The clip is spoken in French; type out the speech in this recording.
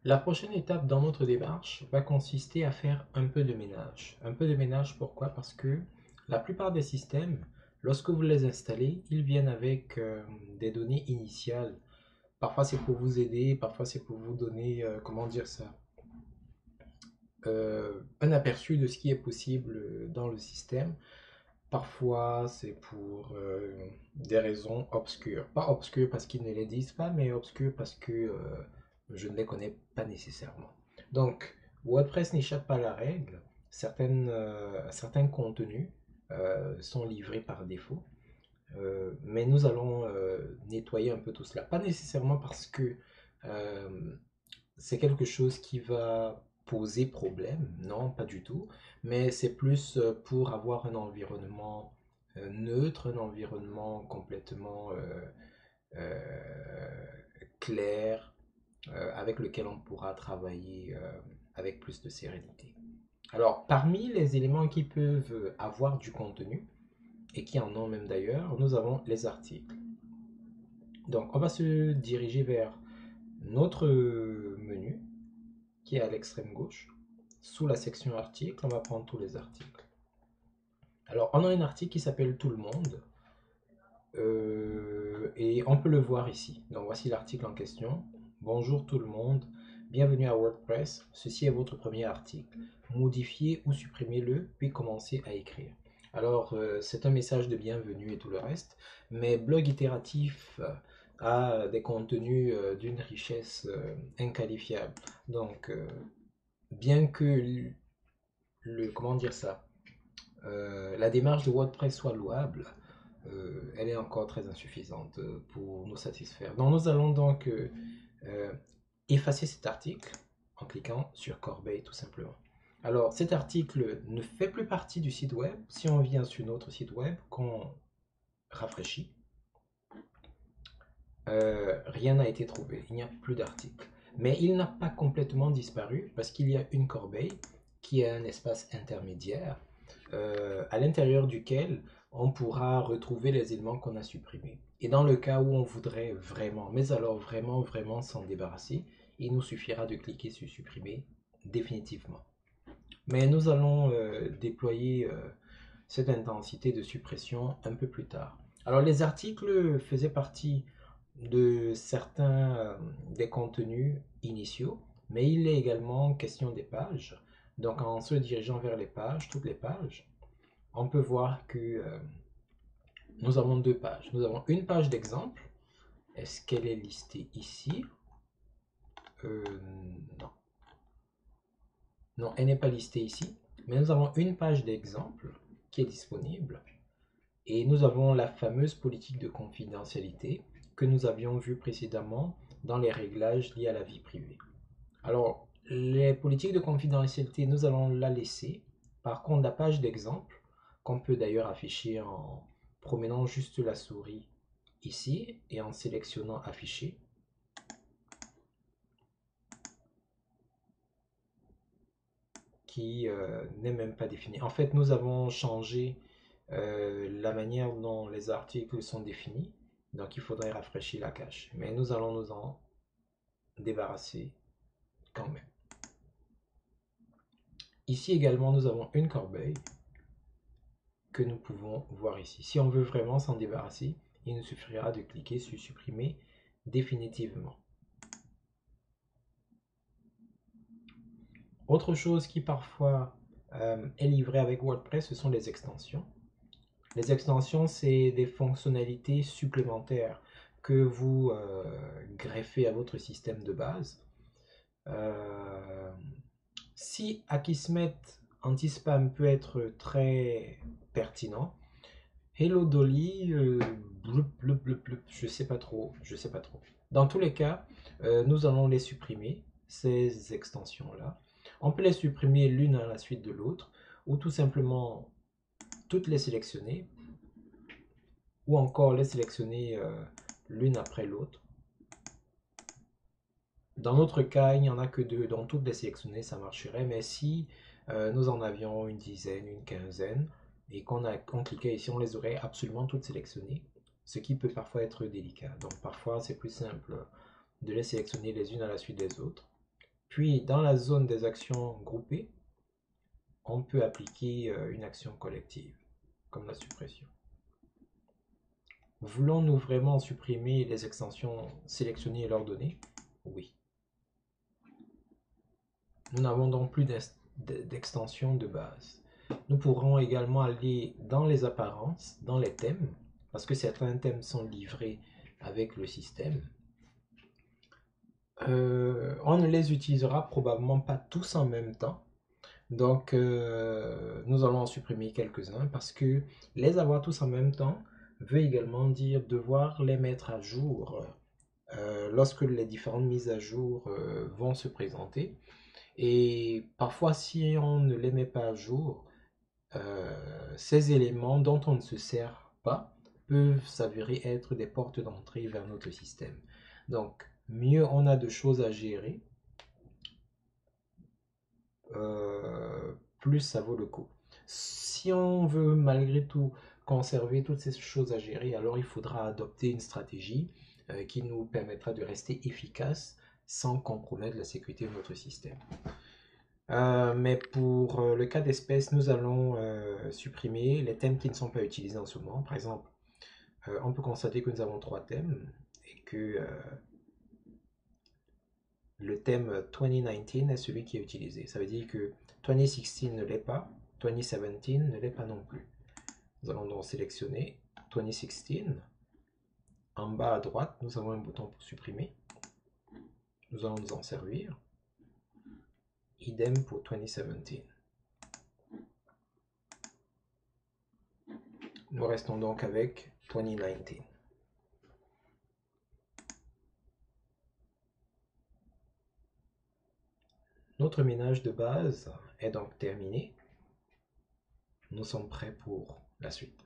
La prochaine étape dans notre démarche va consister à faire un peu de ménage. Un peu de ménage, pourquoi? Parce que la plupart des systèmes, lorsque vous les installez, ils viennent avec des données initiales. Parfois c'est pour vous aider, parfois c'est pour vous donner, comment dire ça, un aperçu de ce qui est possible dans le système. Parfois c'est pour des raisons obscures. Pas obscures parce qu'ils ne les disent pas, mais obscures parce que je ne les connais pas nécessairement. Donc, WordPress n'échappe pas à la règle. Certains contenus sont livrés par défaut. Mais nous allons nettoyer un peu tout cela. Pas nécessairement parce que euh, c'est quelque chose qui va poser problème, non, pas du tout, mais c'est plus pour avoir un environnement neutre, un environnement complètement euh, clair, avec lequel on pourra travailler avec plus de sérénité. Alors, parmi les éléments qui peuvent avoir du contenu, et qui en ont même d'ailleurs, nous avons les articles. Donc, on va se diriger vers notre menu, qui est à l'extrême gauche. Sous la section articles, on va prendre tous les articles. Alors, on a un article qui s'appelle Tout le monde, et on peut le voir ici. Donc, voici l'article en question. Bonjour tout le monde, bienvenue à WordPress. Ceci est votre premier article. Modifiez ou supprimez-le, puis commencez à écrire. Alors, c'est un message de bienvenue et tout le reste, mais Blog Itératif a des contenus d'une richesse inqualifiable. Donc, bien que comment dire ça, la démarche de WordPress soit louable, elle est encore très insuffisante pour nous satisfaire. Donc nous allons donc euh, effacer cet article en cliquant sur Corbeille tout simplement. Alors cet article ne fait plus partie du site web. Si on vient sur notre site web, qu'on rafraîchit, rien n'a été trouvé, il n'y a plus d'article. Mais il n'a pas complètement disparu parce qu'il y a une corbeille qui est un espace intermédiaire à l'intérieur duquel on pourra retrouver les éléments qu'on a supprimés. Et dans le cas où on voudrait vraiment, mais alors vraiment, vraiment s'en débarrasser, il nous suffira de cliquer sur supprimer définitivement. Mais nous allons déployer cette intensité de suppression un peu plus tard. Alors les articles faisaient partie de certains des contenus initiaux, mais il est également question des pages. Donc en se dirigeant vers les pages, toutes les pages, on peut voir que nous avons deux pages. Nous avons une page d'exemple. Est-ce qu'elle est listée ici? Euh, non. Non, elle n'est pas listée ici. Mais nous avons une page d'exemple qui est disponible. Et nous avons la fameuse politique de confidentialité que nous avions vue précédemment dans les réglages liés à la vie privée. Alors, les politiques de confidentialité, nous allons la laisser. Par contre, la page d'exemple, qu'on peut d'ailleurs afficher en promenant juste la souris ici et en sélectionnant afficher, qui n'est même pas définie. En fait, nous avons changé la manière dont les articles sont définis, donc il faudrait rafraîchir la cache. Mais nous allons nous en débarrasser quand même. Ici également, nous avons une corbeille que nous pouvons voir ici. Si on veut vraiment s'en débarrasser, il nous suffira de cliquer sur supprimer définitivement. Autre chose qui parfois est livrée avec WordPress, ce sont les extensions. Les extensions, c'est des fonctionnalités supplémentaires que vous greffez à votre système de base. Si Akismet anti-spam peut être très pertinent, Hello Dolly, je sais pas trop, je sais pas trop. Dans tous les cas, nous allons les supprimer, ces extensions-là. On peut les supprimer l'une à la suite de l'autre, ou tout simplement toutes les sélectionner, ou encore les sélectionner l'une après l'autre. Dans notre cas, il n'y en a que deux, donc toutes les sélectionner, ça marcherait, mais si nous en avions une dizaine, une quinzaine, et qu'on cliquait ici, on les aurait absolument toutes sélectionnées, ce qui peut parfois être délicat. Donc parfois, c'est plus simple de les sélectionner les unes à la suite des autres, Puis, dans la zone des actions groupées, on peut appliquer une action collective, comme la suppression. Voulons-nous vraiment supprimer les extensions sélectionnées et leur donner? Oui. Nous n'avons donc plus d'extension de base. Nous pourrons également aller dans les apparences, dans les thèmes, parce que certains thèmes sont livrés avec le système. On ne les utilisera probablement pas tous en même temps. Donc, nous allons en supprimer quelques-uns parce que les avoir tous en même temps veut également dire devoir les mettre à jour lorsque les différentes mises à jour vont se présenter. Et parfois, si on ne les met pas à jour, ces éléments dont on ne se sert pas peuvent s'avérer être des portes d'entrée vers notre système. Donc, mieux on a de choses à gérer, plus ça vaut le coup. Si on veut malgré tout conserver toutes ces choses à gérer, alors il faudra adopter une stratégie qui nous permettra de rester efficace sans compromettre la sécurité de notre système. Mais pour le cas d'espèce, nous allons supprimer les thèmes qui ne sont pas utilisés en ce moment. Par exemple, on peut constater que nous avons 3 thèmes et que le thème 2019 est celui qui est utilisé. Ça veut dire que 2016 ne l'est pas, 2017 ne l'est pas non plus. Nous allons donc sélectionner 2016. En bas à droite, nous avons un bouton pour supprimer. Nous allons nous en servir. Idem pour 2017. Nous restons donc avec 2019. Notre ménage de base est donc terminé. Nous sommes prêts pour la suite.